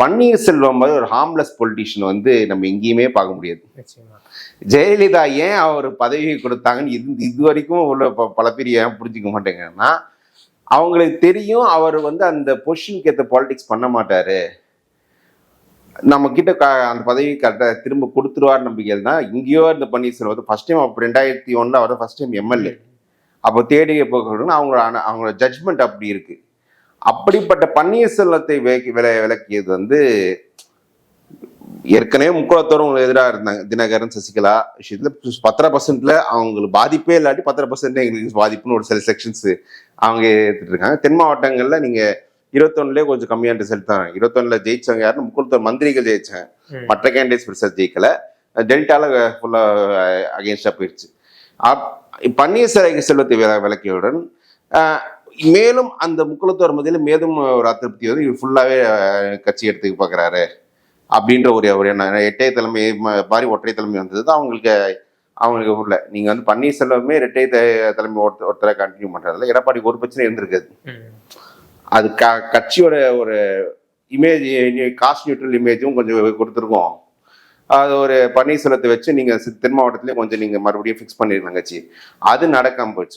பன்னீர்செல்வம் மாதிரி ஒரு harmless politician வந்து நம்ம எங்கேயுமே பார்க்க முடியாது. ஜெயலலிதா ஏன் அவர் பதவியை கொடுத்தாங்கன்னு இது வரைக்கும் உள்ள பல பேர் ஏன் புரிஞ்சுக்க மாட்டேங்கன்னா, அவங்களுக்கு தெரியும் அவர் வந்து அந்த பொசிஷனுக்கு ஏற்ற பாலிடிக்ஸ் பண்ண மாட்டாரு, நம்ம கிட்ட அந்த பதவி கரெக்டாக திரும்ப கொடுத்துருவார் நம்பிக்கை தான். இங்கேயோ இந்த பன்னீர்செல்வம் ஃபர்ஸ்ட் டைம் 2001 அவர் ஃபர்ஸ்ட் டைம் எம்எல்ஏ, அப்போ தேடிய போகணும்னு அவங்களோட ஜட்ஜ்மெண்ட் அப்படி இருக்கு. அப்படிப்பட்ட பன்னீர்செல்வத்தை விளக்கியது வந்து ஏற்கனவே முக்குளத்தோறும் எதிராக இருந்தாங்க தினகரன் சசிகலா விஷயத்துல 10% அவங்களுக்கு பாதிப்பே இல்லாட்டி 10% எங்களுக்கு பாதிப்புன்னு ஒரு சில செக்ஷன்ஸ் அவங்க ஏற்றுட்டு இருக்காங்க. தென் மாவட்டங்கள்ல நீங்க 21 கொஞ்சம் கம்மியான ரிசல்ட் தான். 21 ஜெயிச்சவங்க யாருன்னு முக்குளத்தோர் மந்திரிகள் ஜெயிச்சாங்க, மற்ற கேண்டிடேட்ஸ் பெருசா ஜெயிக்கல. டெல்டால ஃபுல்லா அகேன்ஸ்டா போயிடுச்சு. பன்னீர்செல்வத்தை விளக்கியவுடன் மேலும் அந்த முக்குளத்தோர் மத்தியில மேலும் ஒரு அதிருப்தி வந்து இவர் ஃபுல்லாவே கட்சி எடுத்துக்க பாக்குறாரு அப்படின்ற ஒரு இரட்டை தலைமை மாதிரி ஒற்றை தலைமை வந்தது தான் அவங்களுக்கு உள்ள. நீங்க வந்து பன்னீர்செல்வமே இரட்டை தலைமை ஒருத்தரை கண்டினியூ பண்றதுல எடப்பாடிக்கு ஒரு பிரச்சனை இருந்திருக்காது. அது கட்சியோட ஒரு இமேஜ், காஸ்ட் நியூட்ரல் இமேஜும் கொஞ்சம் கொடுத்துருக்கோம். அது ஒரு பன்னீர்செல்வத்தை வச்சு நீங்க தென் மாவட்டத்திலேயே கொஞ்சம் நீங்க மறுபடியும் ஃபிக்ஸ் பண்ணிருக்கலாம் கட்சி. அது நடக்காம போச்சு.